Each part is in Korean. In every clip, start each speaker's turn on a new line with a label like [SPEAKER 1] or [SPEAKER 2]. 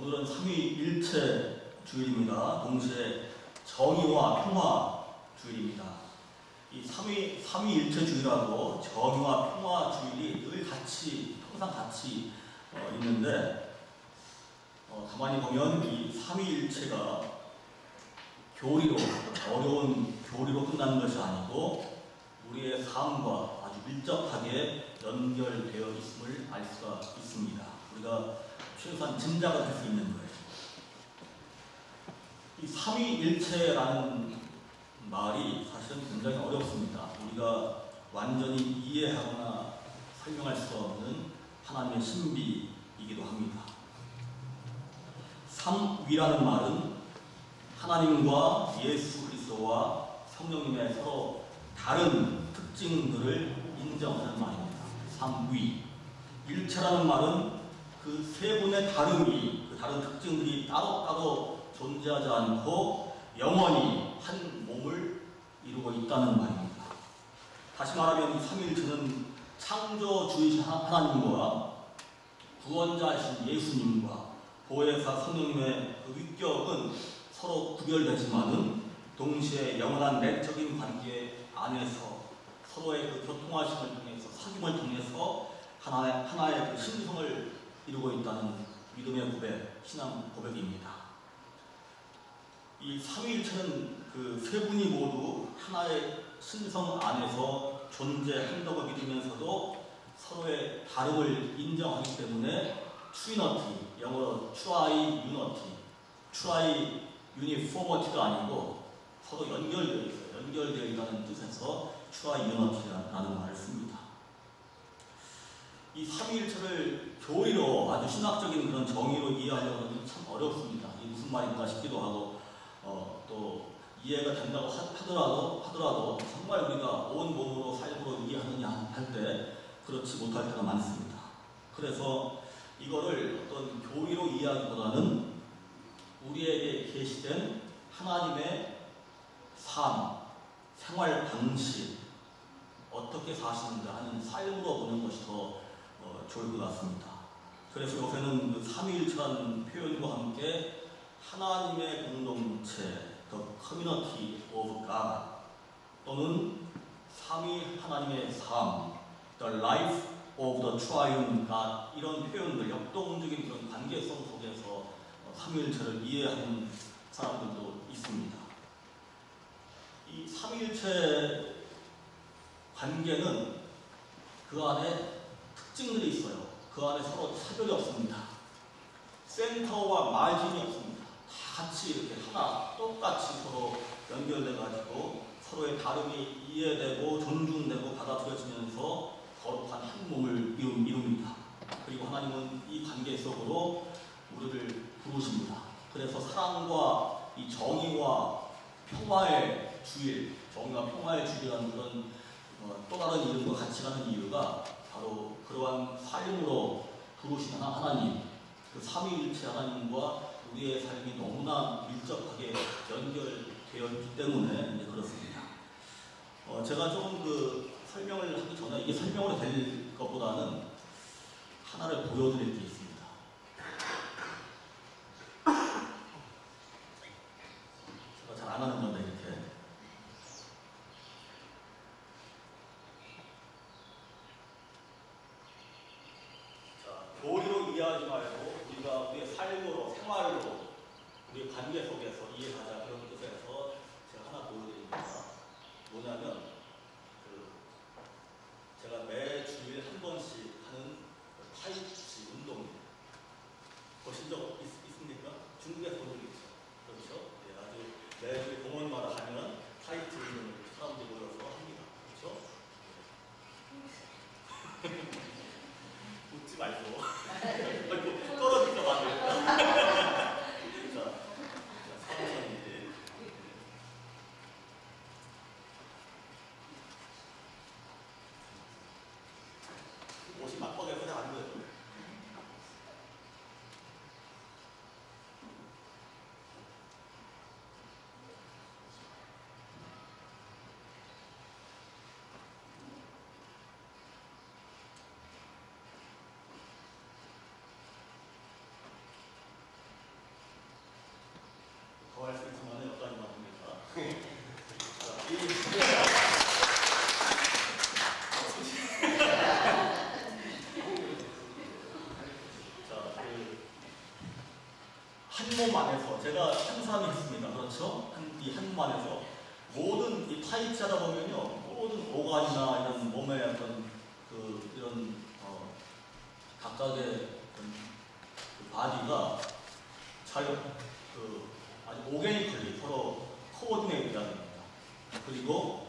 [SPEAKER 1] 오늘은 삼위일체 주일입니다. 동시에 정의와 평화 주일입니다. 이 삼위일체 주일하고 정의와 평화 주일이 늘 항상 같이 있는데, 가만히 보면 이 삼위일체가 어려운 교리로 끝나는 것이 아니고 우리의 삶과 아주 밀접하게 연결되어 있음을 알 수가 있습니다. 우리가 최소한 짐작을 할 수 있는 거예요. 이 삼위일체라는 말이 사실은 굉장히 어렵습니다. 우리가 완전히 이해하거나 설명할 수 없는 하나님의 신비이기도 합니다. 삼위라는 말은 하나님과 예수 그리스도와 성령님의 서로 다른 특징들을 인정하는 말입니다. 삼위. 일체라는 말은 그 세 분의 다름이, 그 다른 특징들이 따로 존재하지 않고 영원히 한 몸을 이루고 있다는 말입니다. 다시 말하면 이 삼위일체는 창조주이신 하나님과 구원자이신 예수님과 보혜사 성령님의 그 위격은 서로 구별되지만은 동시에 영원한 내적인 관계 안에서 서로의 그 교통하심을 통해서 사귐을 통해서 하나의 그 신성을 이루고 있다는 믿음의 고백, 신앙 고백입니다. 이 삼위일체는 그 세 분이 모두 하나의 신성 안에서 존재한다고 믿으면서도 서로의 다름을 인정하기 때문에 트리너티, 영어로 트라이 유너티, 트라이 유니포머티가 아니고 서로 연결되어 있어요. 연결되어 있다는 뜻에서 트라이 유너티라는 말을 씁니다. 이 삼위일체를 교리로 아주 신학적인 그런 정의로 이해하려고 하면 참 어렵습니다. 이게 무슨 말인가 싶기도 하고 또 이해가 된다고 하더라도 정말 우리가 온 몸으로 삶으로 이해하느냐 할 때 그렇지 못할 때가 많습니다. 그래서 이거를 어떤 교리로 이해하기보다는 우리에게 계시된 하나님의 삶, 생활 방식, 어떻게 사시는가 하는 삶으로 보는 것이 더 좋을 것 같습니다. 그래서 요새는 그 삼위일체라는 표현과 함께 하나님의 공동체, The Community of God, 또는 삼위 하나님의 삶, The Life of the Triune God, 이런 표현들, 역동적인 그런 관계성 속에서 삼위일체를 이해하는 사람들도 있습니다. 이 삼위일체 관계는 그 안에 특징들이 있어요. 그 안에 서로 차별이 없습니다. 센터와 마진이 없습니다. 다 같이 이렇게 하나, 똑같이 서로 연결돼가지고 서로의 다름이 이해되고 존중되고 받아들여지면서 거룩한 한 몸을 이룹니다. 그리고 하나님은 이 관계 속으로 우리를 부르십니다. 그래서 사랑과 이 정의와 평화의 주일, 정의와 평화의 주일이라는 그런 또 다른 이름과 같이 가는 이유가 바로 그러한 삶으로 부르시는 하나님, 그 삼위일체 하나님과 우리의 삶이 너무나 밀접하게 연결되어 있기 때문에 이제 그렇습니다. 제가 조금 그 설명을 하기 전에 이게 설명으로 될 것보다는 하나를 보여드릴 게 있습니다. 제가 잘 안 하는 건데 이렇게. 교리로 이해하지 말고 우리가 우리의 삶으로, 생활로, 우리의 관계 속에서 이해하자, 그런 뜻에서 제가 하나 보여드립니다. 뭐냐면 제가 매 주일에 한 번씩 하는 타이치 운동이에요. 보신 적 있습니까? 중국에서 본 적 있죠? 그렇죠? 네, 아주 매주 공원마다 가면 타이치 운동을 사람들이 모여서 합니다. 그렇죠? 웃지 말고. 떨어질까 봐. 자, 천천히. 옷이 막박해서 잘 안 보여요. 몸 안에서 제가 한 사람이 했습니다. 그렇죠? 이 한 몸 안에서 모든 이 파이치하다 보면요, 모든 오간이나 이런 몸의 어떤 이런 각각의 그 바디가 아주 오게니컬리 서로 코어디네이트 해야 됩니다. 그리고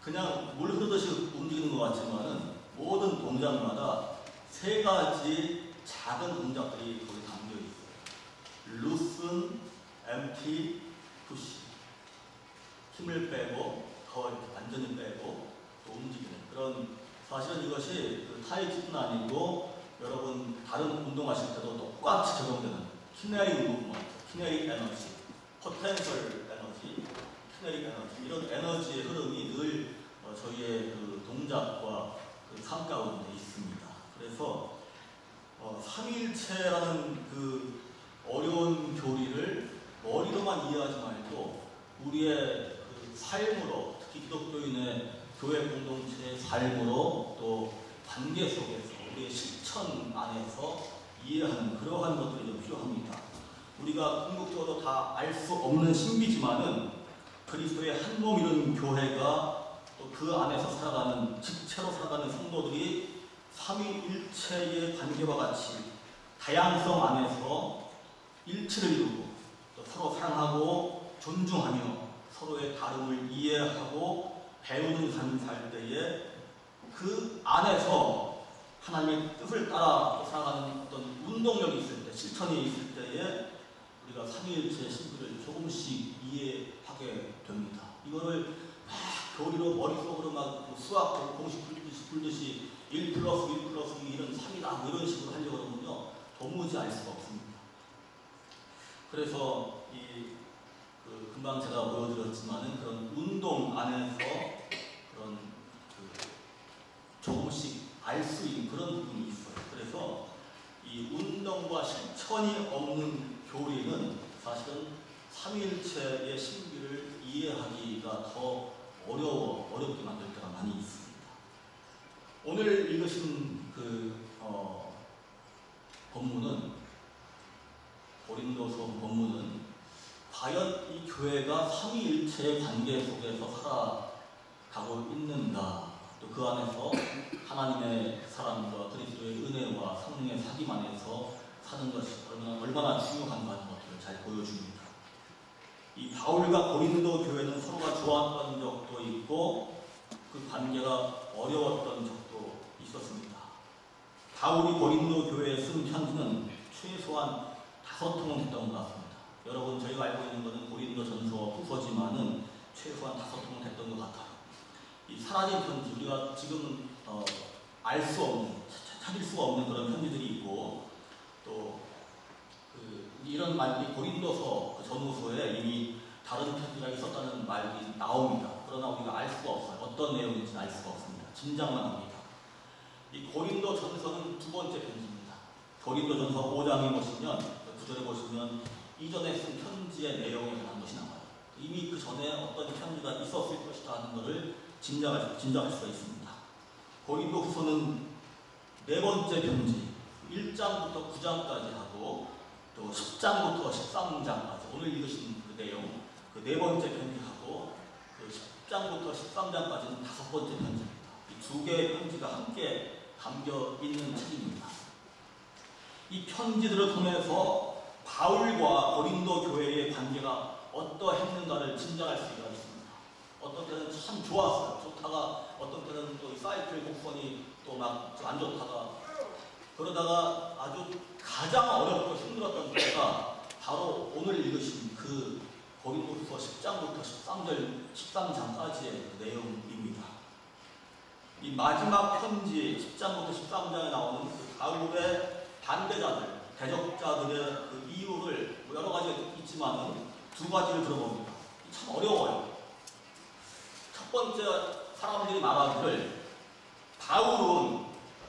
[SPEAKER 1] 그냥 물 흐르듯이 움직이는 것 같지만은 모든 동작마다 세 가지 작은 동작들이 거기 담겨 있어요. loosen, empty, push. 힘을 빼고 더 완전히 빼고 또 움직이는 그런, 사실은 이것이 타이치는 아니고 여러분 다른 운동하실 때도 똑같이 적용되는 키네릭 무브먼트, 키네릭 에너지, 포텐셜 에너지, 키네릭 에너지, 이런 에너지의 흐름이 늘 저희의 그 동작과 그 삶 가운데 있습니다. 그래서 삼위일체라는 그 어려운 교리를 머리로만 이해하지 말고 우리의 그 삶으로, 특히 기독교인의 교회 공동체의 삶으로 또 관계 속에서 우리의 실천 안에서 이해하는 그러한 것들이 좀 필요합니다. 우리가 궁극적으로 다 알 수 없는 신비지만은 그리스도의 한 몸이는 교회가 또 그 안에서 살아가는, 직체로 살아가는 성도들이 삼위일체의 관계와 같이 다양성 안에서 일치를 이루고 또 서로 사랑하고 존중하며 서로의 다름을 이해하고 배우는 삶을 살 때에 그 안에서 하나님의 뜻을 따라 살아가는 어떤 운동력이 있을 때, 실천이 있을 때에 우리가 삼위일체의 신비를 조금씩 이해하게 됩니다. 이거를 막 교리로 머릿속으로 막 수학 공식 풀듯이 1 플러스 1 플러스 2 이런 3이다 뭐 이런 식으로 하려고 그러면요 도무지 알 수가 없습니다. 그래서 금방 제가 보여드렸지만은 그런 운동 안에서 그런 조금씩 알 수 있는 그런 부분이 있어요. 그래서 이 운동과 실천이 없는 교리는 사실은 삼위일체의 신비를 이해하기가 더 어렵게 만들 때가 많이 있습니다. 오늘 읽으신 본문은, 고린도서 본문은 과연 이 교회가 삼위일체의 관계 속에서 살아가고 있는가, 또 그 안에서 하나님의 사랑과 그리스도의 은혜와 성령의 사귐 안에서 사는 것이 얼마나 중요한가 하는 것들을 잘 보여줍니다. 이 바울과 고린도 교회는 서로가 좋았던 적도 있고 그 관계가 어려웠던 적도 있었습니다. 바울이 고린도 교회에 쓴 편지는 최소한 5통은 됐던 것 같습니다. 여러분, 저희가 알고 있는 것은 고린도 전서 후서지만은 최소한 5통은 됐던 것 같아요. 이 사라진 편지, 우리가 지금 알 수 없는, 찾을 수가 없는 그런 편지들이 있고, 또 이런 말이 고린도서 그 전후서에 이미 다른 편지가 있었다는 말이 나옵니다. 그러나 우리가 알 수가 없어요. 어떤 내용인지는 알 수가 없습니다. 짐작만 합니다. 이 고린도 전서는 두 번째 편지입니다. 고린도 전서 5장에 보시면, 9절에 보시면 이전에 쓴 편지의 내용에 관한 것이 나와요. 이미 그 전에 어떤 편지가 있었을 것이다 하는 것을 짐작할 수가 있습니다. 고린도 후서는 네 번째 편지, 1장부터 9장까지 하고 또 10장부터 13장까지, 오늘 읽으신 그 내용, 그 네 번째 편지하고 그 10장부터 13장까지는 5번째 편지입니다. 이 두 개의 편지가 함께 담겨 있는 책입니다. 이 편지들을 통해서 바울과 고린도 교회의 관계가 어떠했는가를 짐작할 수가 있습니다. 어떤 때는 참 좋았어요. 좋다가 어떤 때는 또 이 사이클 곡선이 또 막 안 좋다가, 그러다가 아주 가장 어렵고 힘들었던 때가 바로 오늘 읽으신 그 고린도후서 10장부터 13장까지의 그 내용입니다. 이 마지막 편지 10장부터 13장에 나오는 그 바울의 반대자들, 대적자들의 그 이유를 여러 가지가 있지만은 두 가지를 들어봅니다. 참 어려워요. 첫 번째, 사람들이 말하기를 바울은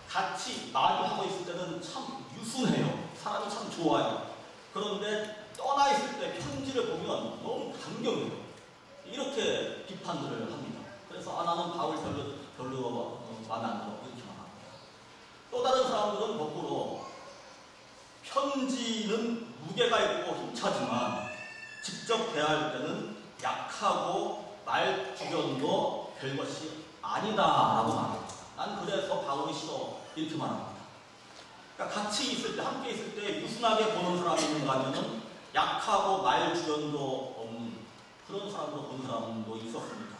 [SPEAKER 1] 같이 말하고 있을 때는 참 유순해요. 사람이 참 좋아요. 그런데 떠나 있을 때 편지를 보면 너무 강경해요. 이렇게 비판들을 합니다. 그래서 나는 바울 별로 마음에 안 들어, 이렇게 말합니다. 또 다른 사람들은 거꾸로 편지는 무게가 있고 힘차지만 직접 대할 때는 약하고 말 주변도 별것이 아니다라고 말합니다. 난 그래서 바울이 싫어 이렇게 말합니다. 그러니까 같이 있을 때, 함께 있을 때 유순하게 보는 사람이 있는가 하면은 약하고 말 주변도 없는 그런 사람으로 보는 사람도 있었습니다.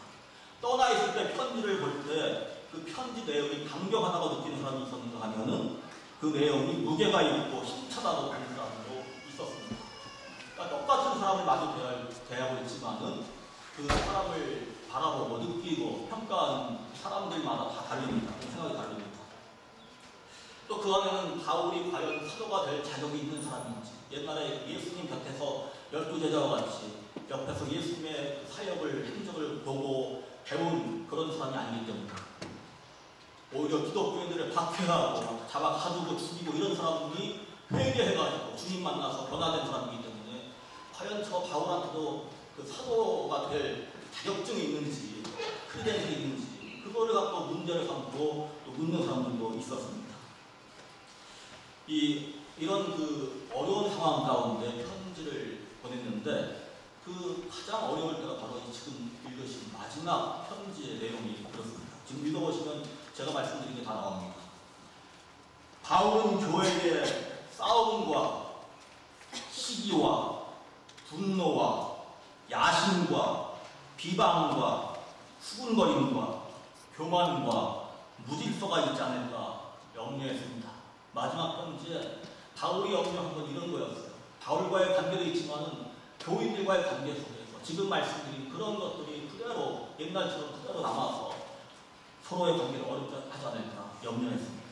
[SPEAKER 1] 떠나 있을 때 편지를 볼 때 그 편지 내용이 강경하다고 느끼는 사람이 있었는가 하면은 그 내용이 무게가 있고 힘차다고 보는 사람도 있었습니다. 그러니까 똑같은 사람을 마주 대하고 있지만은 그 사람을 바라보고 느끼고 평가하는 사람들마다 다 다릅니다. 생각이 다릅니다. 또 그 안에는 바울이 과연 사도가 될 자격이 있는 사람인지, 옛날에 예수님 곁에서 12제자와 같이 옆에서 예수님의 사역을, 행적을 보고 배운 그런 사람이 아니기 때문에 오히려 기독교인들을 박해하고 잡아 가두고 죽이고 이런 사람들이 회개해가지고 주님 만나서 변화된 사람이기 때문에 과연 저 바울한테도 그 사도가 될 자격증이 있는지 크리덴셜이 있는지 그거를 갖고 문제를 삼고 또 묻는 사람들도 있었습니다. 이런 그 어려운 상황 가운데 편지를 보냈는데 그 가장 어려울 때가 바로 지금 읽으신 마지막 편지의 내용이 그렇습니다. 지금 읽어보시면 제가 말씀드린 게 다 나옵니다. 바울은 교회의 싸움과 시기와 분노와 야심과 비방과 수군거림과 교만과 무질서가 있지 않을까 염려했습니다. 마지막 편지에 바울이 염려한 건 이런 거였어요. 바울과의 관계도 있지만은 교인들과의 관계 속에서 지금 말씀드린 그런 것들이 그대로 옛날처럼 그대로 남아서 서로의 관계를 어렵게 하지 않을까 염려했습니다.